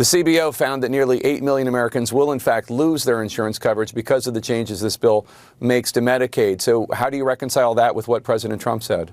The CBO found that nearly 8 million Americans will, in fact, lose their insurance coverage because of the changes this bill makes to Medicaid. So how do you reconcile that with what President Trump said?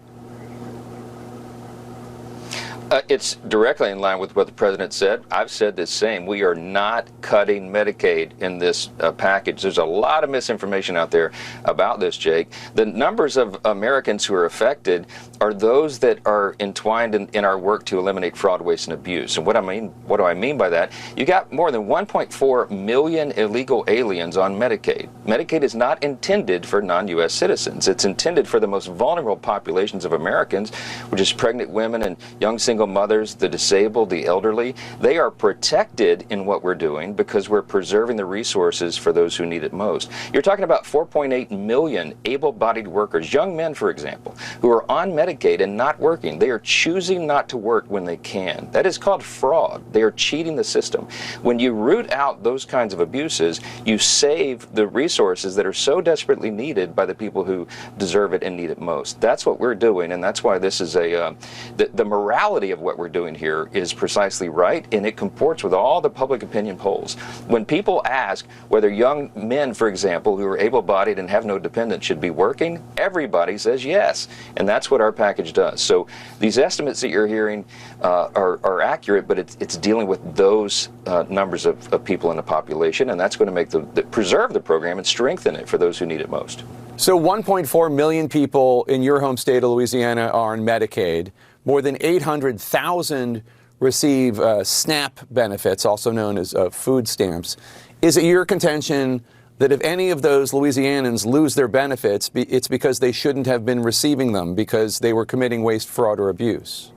It's directly in line with what the president said. I've said the same. We are not cutting Medicaid in this package. There's a lot of misinformation out there about this, Jake. The numbers of Americans who are affected are those that are entwined in our work to eliminate fraud, waste, and abuse. And what do I mean by that? You got more than 1.4 million illegal aliens on Medicaid. Medicaid is not intended for non-U.S. citizens. It's intended for the most vulnerable populations of Americans, which is pregnant women and young single mothers, the disabled, the elderly. They are protected in what we're doing because we're preserving the resources for those who need it most. You're talking about 4.8 million able-bodied workers, young men, for example, who are on Medicaid and not working. They are choosing not to work when they can. That is called fraud. They are cheating the system. When you root out those kinds of abuses, you save the resources that are so desperately needed by the people who deserve it and need it most. That's what we're doing, and that's why this is the morality of what we're doing here is precisely right, and it comports with all the public opinion polls. When people ask whether young men, for example, who are able-bodied and have no dependents should be working, everybody says yes, and that's what our package does. So these estimates that you're hearing are accurate, but it's dealing with those numbers of people in the population, and that's going to make preserve the program and strengthen it for those who need it most. So 1.4 million people in your home state of Louisiana are on Medicaid. More than 800,000 receive SNAP benefits, also known as food stamps. Is it your contention that if any of those Louisianans lose their benefits, it's because they shouldn't have been receiving them because they were committing waste, fraud, or abuse?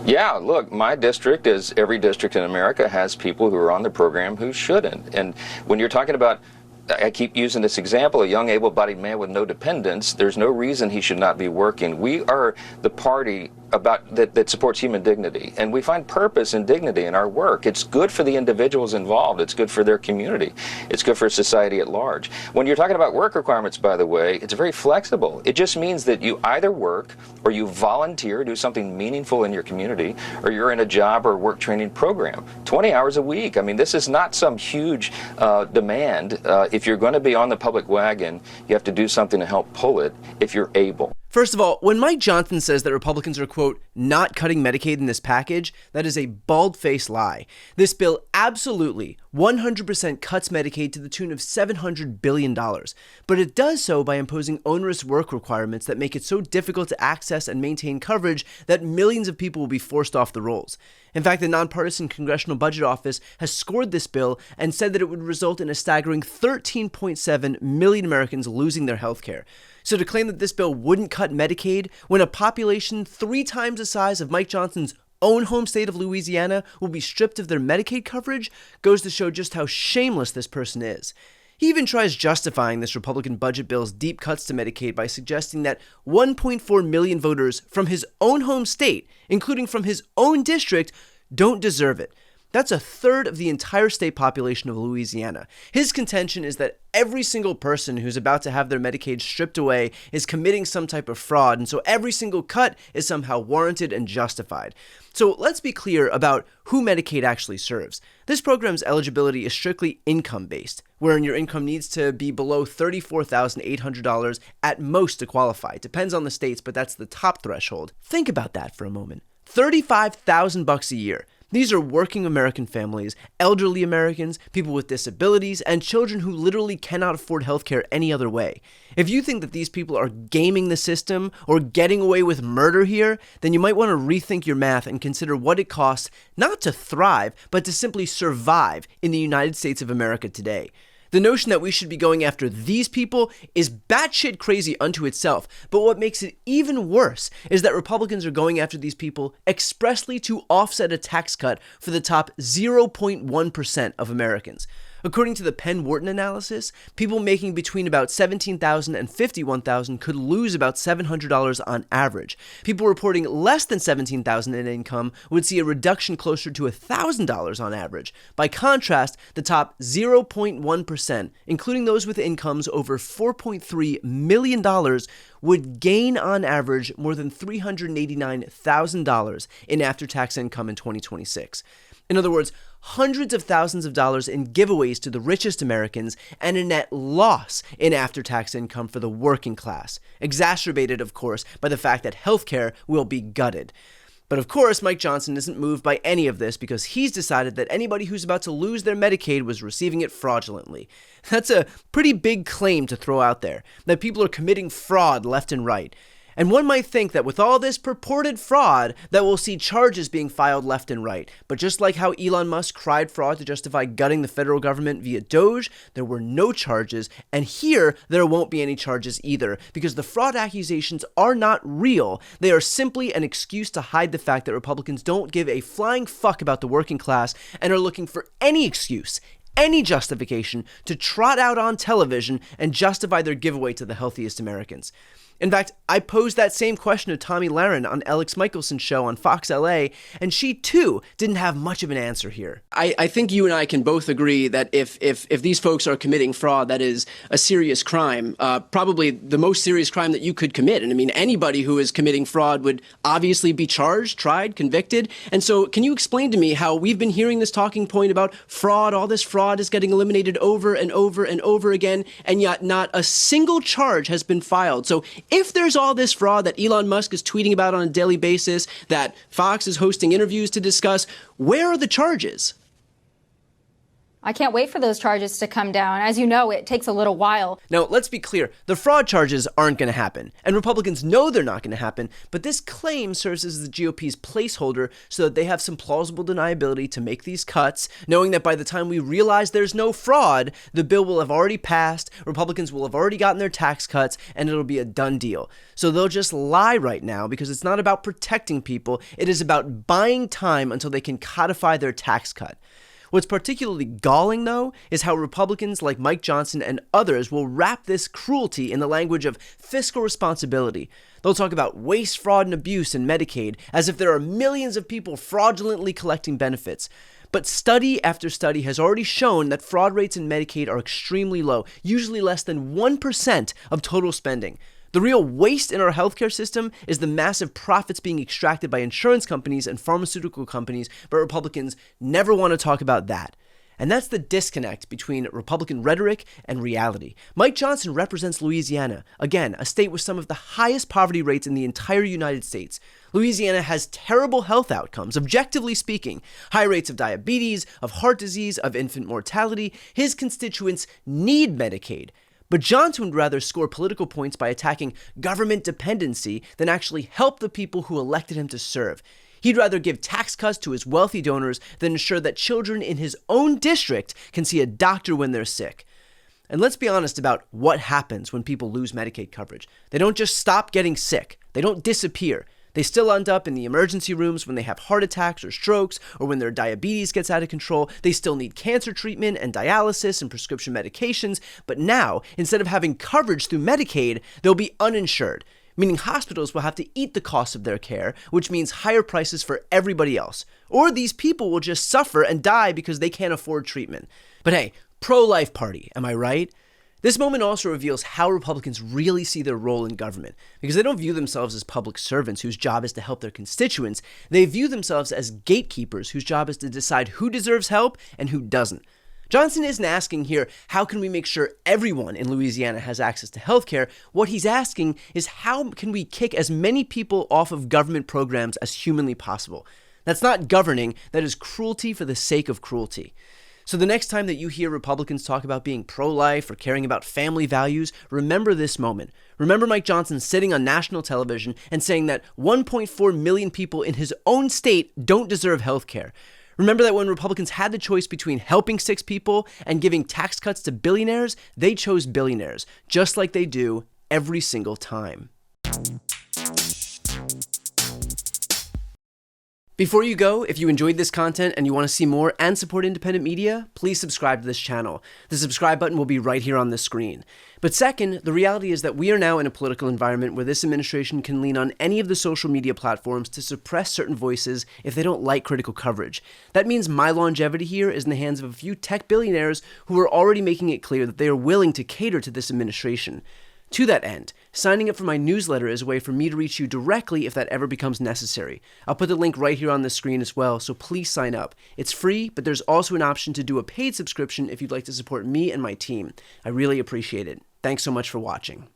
Yeah, look, my district, as every district in America, has people who are on the program who shouldn't. And when you're talking about, I keep using this example, a young able-bodied man with no dependents, there's no reason he should not be working. We are the party that supports human dignity, and we find purpose and dignity in our work. It's good for the individuals involved. It's good for their community. It's good for society at large. When you're talking about work requirements, by the way, it's very flexible. It just means that you either work or you volunteer, do something meaningful in your community, or you're in a job or work training program. 20 hours a week. I mean, this is not some huge demand. If you're going to be on the public wagon, you have to do something to help pull it if you're able. First of all, when Mike Johnson says that Republicans are, quote, not cutting Medicaid in this package, that is a bald-faced lie. This bill absolutely 100% cuts Medicaid to the tune of $700 billion. But it does so by imposing onerous work requirements that make it so difficult to access and maintain coverage that millions of people will be forced off the rolls. In fact, the nonpartisan Congressional Budget Office has scored this bill and said that it would result in a staggering 13.7 million Americans losing their health care. So to claim that this bill wouldn't cut Medicaid when a population 3 times the size of Mike Johnson's own home state of Louisiana will be stripped of their Medicaid coverage goes to show just how shameless this person is. He even tries justifying this Republican budget bill's deep cuts to Medicaid by suggesting that 1.4 million voters from his own home state, including from his own district, don't deserve it. That's a third of the entire state population of Louisiana. His contention is that every single person who's about to have their Medicaid stripped away is committing some type of fraud, and so every single cut is somehow warranted and justified. So let's be clear about who Medicaid actually serves. This program's eligibility is strictly income-based, wherein your income needs to be below $34,800 at most to qualify. It depends on the states, but that's the top threshold. Think about that for a moment. $35,000 a year. These are working American families, elderly Americans, people with disabilities, and children who literally cannot afford healthcare any other way. If you think that these people are gaming the system or getting away with murder here, then you might want to rethink your math and consider what it costs not to thrive, but to simply survive in the United States of America today. The notion that we should be going after these people is batshit crazy unto itself, but what makes it even worse is that Republicans are going after these people expressly to offset a tax cut for the top 0.1% of Americans. According to the Penn Wharton analysis, people making between about $17,000 and $51,000 could lose about $700 on average. People reporting less than $17,000 in income would see a reduction closer to $1,000 on average. By contrast, the top 0.1%, including those with incomes over $4.3 million, would gain on average more than $389,000 in after-tax income in 2026. In other words, hundreds of thousands of dollars in giveaways to the richest Americans and a net loss in after-tax income for the working class, exacerbated, of course, by the fact that healthcare will be gutted. But of course, Mike Johnson isn't moved by any of this because he's decided that anybody who's about to lose their Medicaid was receiving it fraudulently. That's a pretty big claim to throw out there, that people are committing fraud left and right. And one might think that with all this purported fraud, that we'll see charges being filed left and right. But just like how Elon Musk cried fraud to justify gutting the federal government via Doge, there were no charges. And here, there won't be any charges either, because the fraud accusations are not real. They are simply an excuse to hide the fact that Republicans don't give a flying fuck about the working class and are looking for any excuse, any justification to trot out on television and justify their giveaway to the healthiest Americans. In fact, I posed that same question to Tomi Lahren on Alex Michelson's show on Fox LA, and she too didn't have much of an answer here. I think you and I can both agree that if these folks are committing fraud, that is a serious crime, probably the most serious crime that you could commit. And I mean, anybody who is committing fraud would obviously be charged, tried, convicted. And so can you explain to me how we've been hearing this talking point about fraud, all this fraud is getting eliminated over and over and over again, and yet not a single charge has been filed. So if there's all this fraud that Elon Musk is tweeting about on a daily basis, that Fox is hosting interviews to discuss, where are the charges? I can't wait for those charges to come down. As you know, it takes a little while. Now, let's be clear. The fraud charges aren't going to happen, and Republicans know they're not going to happen, but this claim serves as the GOP's placeholder so that they have some plausible deniability to make these cuts, knowing that by the time we realize there's no fraud, the bill will have already passed, Republicans will have already gotten their tax cuts, and it'll be a done deal. So they'll just lie right now because it's not about protecting people, it is about buying time until they can codify their tax cut. What's particularly galling, though, is how Republicans like Mike Johnson and others will wrap this cruelty in the language of fiscal responsibility. They'll talk about waste, fraud, and abuse in Medicaid as if there are millions of people fraudulently collecting benefits. But study after study has already shown that fraud rates in Medicaid are extremely low, usually less than 1% of total spending. The real waste in our healthcare system is the massive profits being extracted by insurance companies and pharmaceutical companies, but Republicans never want to talk about that. And that's the disconnect between Republican rhetoric and reality. Mike Johnson represents Louisiana, again, a state with some of the highest poverty rates in the entire United States. Louisiana has terrible health outcomes, objectively speaking. High rates of diabetes, of heart disease, of infant mortality. His constituents need Medicaid. But Johnson would rather score political points by attacking government dependency than actually help the people who elected him to serve. He'd rather give tax cuts to his wealthy donors than ensure that children in his own district can see a doctor when they're sick. And let's be honest about what happens when people lose Medicaid coverage. They don't just stop getting sick. They don't disappear. They still end up in the emergency rooms when they have heart attacks or strokes, or when their diabetes gets out of control. They still need cancer treatment and dialysis and prescription medications. But now, instead of having coverage through Medicaid, they'll be uninsured, meaning hospitals will have to eat the cost of their care, which means higher prices for everybody else. Or these people will just suffer and die because they can't afford treatment. But hey, pro-life party, am I right? This moment also reveals how Republicans really see their role in government, because they don't view themselves as public servants whose job is to help their constituents. They view themselves as gatekeepers whose job is to decide who deserves help and who doesn't. Johnson isn't asking here, how can we make sure everyone in Louisiana has access to healthcare? What he's asking is, how can we kick as many people off of government programs as humanly possible? That's not governing, that is cruelty for the sake of cruelty. So the next time that you hear Republicans talk about being pro-life or caring about family values, remember this moment. Remember Mike Johnson sitting on national television and saying that 1.4 million people in his own state don't deserve health care. Remember that when Republicans had the choice between helping sick people and giving tax cuts to billionaires, they chose billionaires, just like they do every single time. Before you go, if you enjoyed this content and you want to see more and support independent media, please subscribe to this channel. The subscribe button will be right here on the screen. But second, the reality is that we are now in a political environment where this administration can lean on any of the social media platforms to suppress certain voices if they don't like critical coverage. That means my longevity here is in the hands of a few tech billionaires who are already making it clear that they are willing to cater to this administration. To that end, signing up for my newsletter is a way for me to reach you directly if that ever becomes necessary. I'll put the link right here on the screen as well, so please sign up. It's free, but there's also an option to do a paid subscription if you'd like to support me and my team. I really appreciate it. Thanks so much for watching.